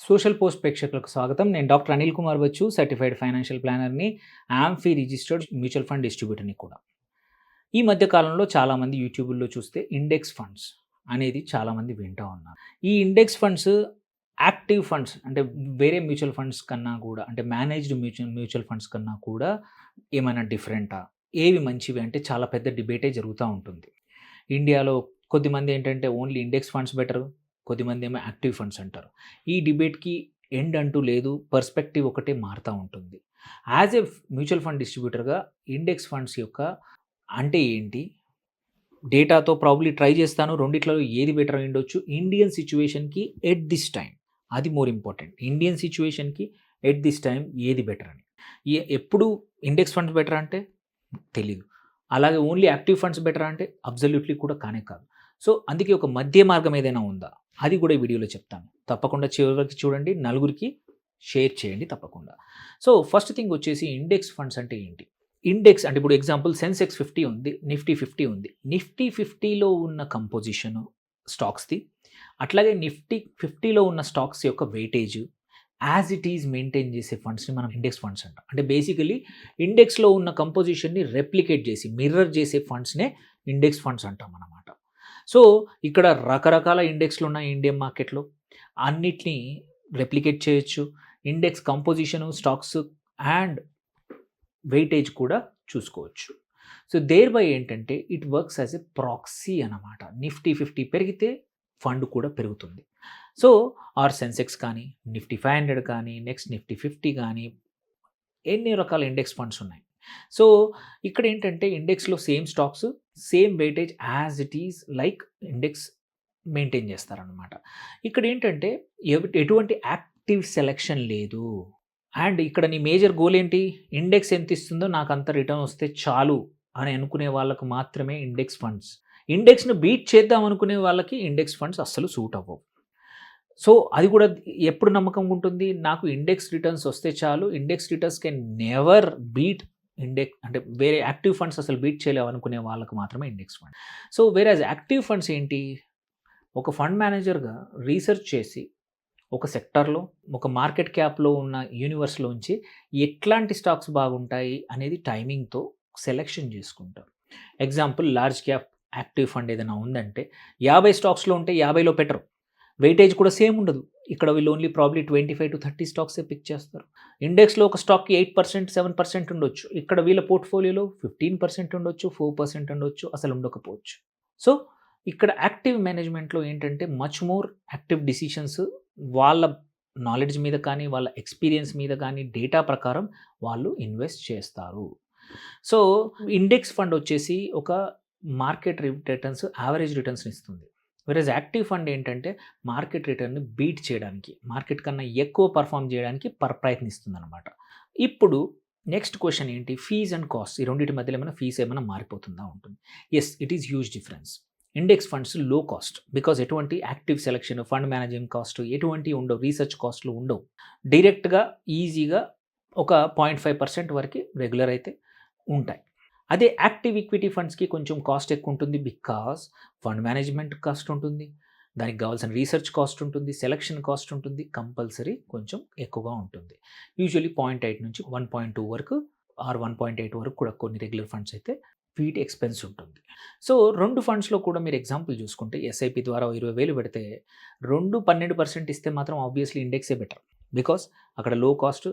Social post ప్రేక్షకులకు స్వాగతం. నేను doctor Anil Kumar Bachchu, certified financial ప్లానర్‌ని, ఆంఫీ రిజిస్టర్డ్ మ్యూచువల్ ఫండ్ డిస్ట్రిబ్యూటర్‌ని కూడా. ఈ మధ్య కాలంలో చాలామంది యూట్యూబుల్లో చూస్తే ఇండెక్స్ ఫండ్స్ అనేది చాలామంది వింటా ఉన్నారు. ఈ ఇండెక్స్ ఫండ్స్ యాక్టివ్ ఫండ్స్ అంటే వేరే మ్యూచువల్ ఫండ్స్ కన్నా కూడా అంటే మేనేజ్డ్ మ్యూచువల్ ఫండ్స్ కన్నా కూడా ఏమైనా డిఫరెంటా? ఏవి మంచివి అంటే చాలా పెద్ద డిబేటే జరుగుతూ ఉంటుంది. ఇండియాలో కొద్దిమంది ఏంటంటే ఓన్లీ ఇండెక్స్ ఫండ్స్ బెటరు. కొద్దిమంది ఏమో యాక్టివ్ ఫండ్స్ అంటారు. ఈ డిబేట్‌కి ఎండ్ అంటూ లేదు. పర్స్పెక్టివ్ ఒకటే మారుతా ఉంటుంది. యాజ్ ఎ మ్యూచువల్ ఫండ్ డిస్ట్రిబ్యూటర్‌గా ఇండెక్స్ ఫండ్స్ యొక్క అంటే ఏంటి? డేటాతో ప్రాబబ్లీ ట్రై చేస్తాను. రెండిట్లలో ఏది బెటర్ అయ్యుండొచ్చు. ఇండియన్ సిట్యుయేషన్‌కి ఎట్ దిస్ టైమ్ అది మోర్ ఇంపార్టెంట్. ఇండియన్ సిట్యుయేషన్‌కి ఎట్ దిస్ టైమ్ ఏది బెటర్ అని. ఎప్పుడు ఇండెక్స్ ఫండ్స్ బెటరా అంటే తెలీదు. అలాగే ఓన్లీ యాక్టివ్ ఫండ్స్ బెటరా అంటే అబ్సల్యూట్‌లీ కూడా కానే కాదు. సో, అందుకే ఒక మధ్య మార్గం ఏదైనా ఉందా? అది కూడా ఈ వీడియోలో చెప్తాను. తప్పకుండా చివరి వరకు చూడండి. నలుగురికి షేర్ చేయండి తప్పకుండా. సో, ఫస్ట్ థింగ్ వచ్చేసి ఇండెక్స్ ఫండ్స్ అంటే ఏంటి? ఇండెక్స్ అంటే ఇప్పుడు ఎగ్జాంపుల్ సెన్సెక్స్ 50 ఉంది. నిఫ్టీ 50 ఉంది. నిఫ్టీ 50లో ఉన్న కంపోజిషన్ స్టాక్స్‌ది, అట్లాగే నిఫ్టీ 50లో ఉన్న స్టాక్స్ యొక్క weightage as it is maintain చేసే ఫండ్స్‌ని మనం ఇండెక్స్ ఫండ్స్ అంటాం. అంటే బేసికల్లీ ఇండెక్స్‌లో ఉన్న కంపోజిషన్‌ని రెప్లికేట్ చేసి, మిర్రర్ చేసే ఫండ్స్‌నే ఇండెక్స్ ఫండ్స్ అంటామనమాట. సో, ఇక్కడ రకరకాల ఇండెక్స్‌లు ఉన్నాయి ఇండియన్ మార్కెట్‌లో. అన్నిటిని రెప్లికేట్ చేయొచ్చు. Index composition, stocks and weightage కూడా చూసుకోవచ్చు. సో, దేర్‌బై ఏంటంటే it works as a proxy అనమాట. నిఫ్టీ 50 పెరిగితే ఫండ్ కూడా పెరుగుతుంది. సో, సెన్సెక్స్ కానీ, నిఫ్టీ 500 కానీ, నెక్స్ట్ నిఫ్టీ 50 కానీ ఎన్ని రకాల ఇండెక్స్ ఫండ్స్ ఉన్నాయి. సో, ఇక్కడేంటంటే ఇండెక్స్‌లో same stocks, same weightage as it is like index maintain చేస్తారనమాట. ఇక్కడేంటంటే ఎటువంటి యాక్టివ్ సెలక్షన్ లేదు. అండ్ ఇక్కడ నీ మేజర్ గోల్ ఏంటి? ఇండెక్స్ ఎంత ఇస్తుందో నాకంత రిటర్న్ వస్తే చాలు అని అనుకునే వాళ్ళకి మాత్రమే ఇండెక్స్ ఫండ్స్. ఇండెక్స్‌ని బీట్ చేద్దాం అనుకునే వాళ్ళకి ఇండెక్స్ ఫండ్స్ అస్సలు సూట్ అవ్వవు. సో, అది కూడా ఎప్పుడు నమ్మకం ఉంటుంది? నాకు ఇండెక్స్ రిటర్న్స్ వస్తే చాలు. Index returns can never beat అంటే వేరే యాక్టివ్ ఫండ్స్ అసలు బీట్ చేయలేవు అనుకునే వాళ్ళకి మాత్రమే index fund. So, whereas active funds ఏంటి? ఒక ఫండ్ మేనేజర్‌గా రీసెర్చ్ చేసి ఒక సెక్టార్‌లో, ఒక మార్కెట్ క్యాప్‌లో ఉన్న యూనివర్స్‌లోంచి ఎట్లాంటి స్టాక్స్ బాగుంటాయి అనేది టైమింగ్‌తో సెలెక్షన్ చేసుకుంటారు. Example large cap active fund ఏదైనా ఉందంటే 50 స్టాక్స్‌లో ఉంటే 50లో పెట్టరు. వెయిటేజ్ కూడా సేమ్ ఉండదు. ఇక్కడ వీళ్ళు ఓన్లీ ప్రాబ్లీ 25-30 స్టాక్సే పిక్ చేస్తారు. ఇండెక్స్‌లో ఒక స్టాక్‌కి 8%, 7% ఉండొచ్చు. ఇక్కడ వీళ్ళ పోర్ట్‌ఫోలియోలో 15% ఉండొచ్చు, 4% ఉండొచ్చు, అసలు ఉండకపోవచ్చు. సో, ఇక్కడ యాక్టివ్ మేనేజ్మెంట్‌లో ఏంటంటే మచ్ మోర్ యాక్టివ్ డిసిషన్స్ వాళ్ళ నాలెడ్జ్ మీద కానీ, వాళ్ళ ఎక్స్‌పీరియన్స్ మీద కానీ, డేటా ప్రకారం వాళ్ళు ఇన్వెస్ట్ చేస్తారు. సో, ఇండెక్స్ ఫండ్ వచ్చేసి ఒక మార్కెట్ రిటర్న్స్, యావరేజ్ రిటర్న్స్‌ని ఇస్తుంది. వేరేజ్ యాక్టివ్ ఫండ్ ఏంటంటే మార్కెట్ రిటర్న్‌ని బీట్ చేయడానికి, మార్కెట్ కన్నా ఎక్కువ పర్ఫార్మ్ చేయడానికి ప్రయత్నిస్తుందనమాట. ఇప్పుడు నెక్స్ట్ క్వెషన్ ఏంటి? Fees and cost. ఈ రెండిటి మధ్యలో ఏమైనా ఫీస్ ఏమైనా మారిపోతుందా ఉంటుంది. Yes, it is huge difference. Index funds లో కాస్ట్ బికాజ్ ఎటువంటి active selection, fund managing cost ఎటువంటివి ఉండవు. రీసెర్చ్ కాస్ట్‌లు ఉండవు. డైరెక్ట్‌గా ఈజీగా ఒక 0.5% వరకు రెగ్యులర్ అయితే ఉంటాయి. అదే యాక్టివ్ ఈక్విటీ ఫండ్స్‌కి కొంచెం కాస్ట్ ఎక్కువ ఉంటుంది. బికాజ్ ఫండ్ మేనేజ్మెంట్ కాస్ట్ ఉంటుంది. దానికి కావాల్సిన రీసెర్చ్ కాస్ట్ ఉంటుంది. సెలక్షన్ కాస్ట్ ఉంటుంది. కంపల్సరీ కొంచెం ఎక్కువగా ఉంటుంది. యూజువల్లీ 0.8 నుంచి 1.2 వరకు 1.8 వరకు కూడా కొన్ని రెగ్యులర్ ఫండ్స్ అయితే వీటి ఎక్స్‌పెన్స్ ఉంటుంది. సో, 2 ఫండ్స్‌లో కూడా మీరు ఎగ్జాంపుల్ చూసుకుంటే ఎస్ఐపి ద్వారా 20,000 పెడితే 12% ఇస్తే మాత్రం ఆబ్వియస్లీ ఇండెక్సే బెటర్. బికాజ్ అక్కడ లో కాస్ట్,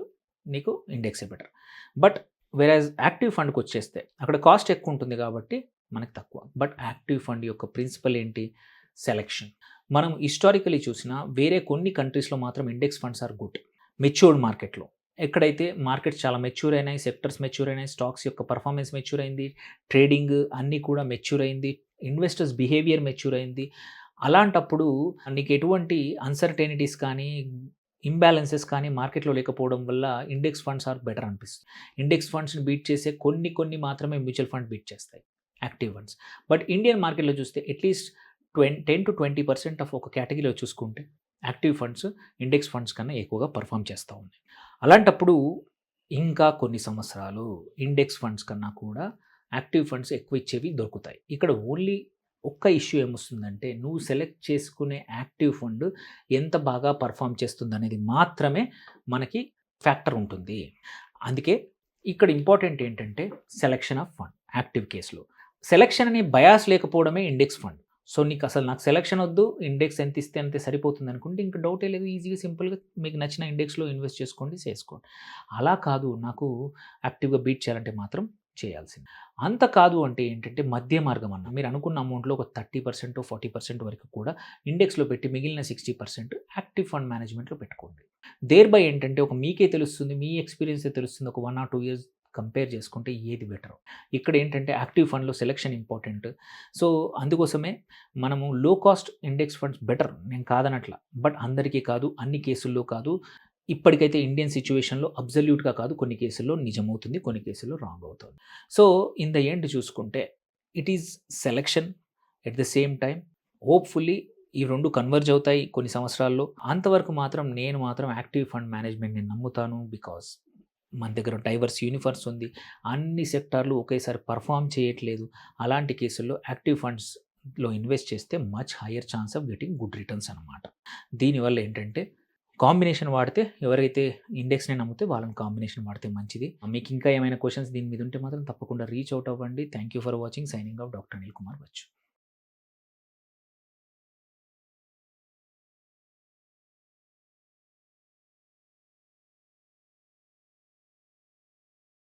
నీకు ఇండెక్సే బెటర్. బట్ వేరేజ్ యాక్టివ్ ఫండ్‌కొచ్చేస్తే అక్కడ కాస్ట్ ఎక్కువ ఉంటుంది కాబట్టి మనకు తక్కువ. బట్ యాక్టివ్ ఫండ్ యొక్క ప్రిన్సిపల్ ఏంటి? సెలక్షన్. మనం హిస్టారికల్లీ చూసినా వేరే కొన్ని కంట్రీస్‌లో మాత్రం index funds are good. Matured మార్కెట్‌లో. ఎక్కడైతే మార్కెట్స్ చాలా మెచ్యూర్ అయినాయి, సెక్టర్స్ మెచ్యూర్ అయినాయి, స్టాక్స్ యొక్క పర్ఫార్మెన్స్ మెచ్యూర్ అయింది, ట్రేడింగ్ అన్నీ కూడా మెచ్యూర్ అయింది, ఇన్వెస్టర్స్ బిహేవియర్ మెచ్యూర్ అయింది. అలాంటప్పుడు నీకు ఎటువంటి అన్సర్టెనిటీస్ కానీ, ఇంబాలెన్సెస్ కానీ మార్కెట్‌లో లేకపోవడం వల్ల ఇండెక్స్ ఫండ్స్ ఆర్ బెటర్ అనిపిస్తుంది. ఇండెక్స్ ఫండ్స్‌ని బీట్ చేసే కొన్ని మాత్రమే మ్యూచువల్ ఫండ్ బీట్ చేస్తాయి, యాక్టివ్ ఫండ్స్. బట్ ఇండియన్ మార్కెట్‌లో చూస్తే అట్‌లీస్ట్ 10-20% ఆఫ్ ఒక కేటగిరీలో చూసుకుంటే యాక్టివ్ ఫండ్స్ ఇండెక్స్ ఫండ్స్ కన్నా ఎక్కువగా పర్ఫార్మ్ చేస్తూ ఉన్నాయి. అలాంటప్పుడు ఇంకా కొన్ని సంవత్సరాలు ఇండెక్స్ ఫండ్స్ కన్నా కూడా యాక్టివ్ ఫండ్స్ ఎక్కువ ఇచ్చేవి దొరుకుతాయి. ఇక్కడ ఓన్లీ ఒక్క ఇష్యూ ఏమొస్తుందంటే నువ్వు సెలెక్ట్ చేసుకునే యాక్టివ్ ఫండ్ ఎంత బాగా పర్ఫామ్ చేస్తుందనేది మాత్రమే మనకి ఫ్యాక్టర్ ఉంటుంది. అందుకే ఇక్కడ ఇంపార్టెంట్ ఏంటంటే సెలక్షన్ ఆఫ్ ఫండ్ యాక్టివ్ కేస్‌లో. సెలక్షన్ అనే బయాస్ లేకపోవడమే ఇండెక్స్ ఫండ్. సో, నీకసలు నాకు సెలక్షన్ ఒద్దు, ఇండెక్స్ ఎంతిస్తే అంతే సరిపోతుందనుకుంటే ఇంక డౌటే లేదు. ఈజీగా సింపుల్‌గా మీకు నచ్చిన ఇండెక్స్‌లో ఇన్వెస్ట్ చేసుకోండి. అలా కాదు నాకు యాక్టివ్‌గా బీట్ చేయాలంటే మాత్రం చేయాల్సిందే. అంత కాదు అంటే ఏంటంటే మధ్య మార్గం అన్న. మీరు అనుకున్న అమౌంట్‌లో ఒక 30%, 40% వరకు కూడా ఇండెక్స్‌లో పెట్టి మిగిలిన 60% యాక్టివ్ ఫండ్ మేనేజ్‌మెంట్‌లో పెట్టుకోండి. దేర్‌బై ఏంటంటే ఒక మీకే తెలుస్తుంది. మీ ఎక్స్‌పీరియన్సే తెలుస్తుంది. ఒక 1 ఆర్ 2 ఇయర్స్ కంపేర్ చేసుకుంటే ఏది బెటరో. ఇక్కడేంటంటే యాక్టివ్ ఫండ్‌లో సెలక్షన్ ఇంపార్టెంట్. సో, అందుకోసమే మనము లో కాస్ట్ ఇండెక్స్ ఫండ్స్ బెటర్. నేను కాదనట్ల. బట్ అందరికీ కాదు, అన్ని కేసుల్లో కాదు. ఇప్పటికైతే ఇండియన్ సిట్యుయేషన్‌లో అబ్సల్యూట్‌గా కాదు. కొన్ని కేసుల్లో నిజమవుతుంది. కొన్ని కేసుల్లో రాంగ్ అవుతుంది. సో, ఇన్ ద ఎండ్ చూసుకుంటే it is selection at the same time hopefully ఈ 2 కన్వర్జ్ అవుతాయి కొన్ని సంవత్సరాల్లో. అంతవరకు మాత్రం నేను మాత్రం యాక్టివ్ ఫండ్ మేనేజ్‌మెంట్‌ని నమ్ముతాను. బికాజ్ మన దగ్గర డైవర్స్ యూనివర్స్ ఉంది. అన్ని సెక్టార్‌లు ఒకేసారి పెర్ఫార్మ్ చేయట్లేదు. అలాంటి కేసుల్లో యాక్టివ్ ఫండ్స్‌లో ఇన్వెస్ట్ చేస్తే much higher chance of getting good returns అనమాట. దీనివల్ల ఏంటంటే కాంబినేషన్ వాడితే ఎవరైతే ఇండెక్స్‌ని నమ్మితే వాళ్ళని కాంబినేషన్ వాడితే మంచిది. మీకు ఇంకా ఏమైనా క్వెషన్స్ దీని మీద ఉంటే మాత్రం తప్పకుండా రీచ్ ఔట్ అవ్వండి. Thank you for watching. Signing off doctor Anil Kumar Bachu.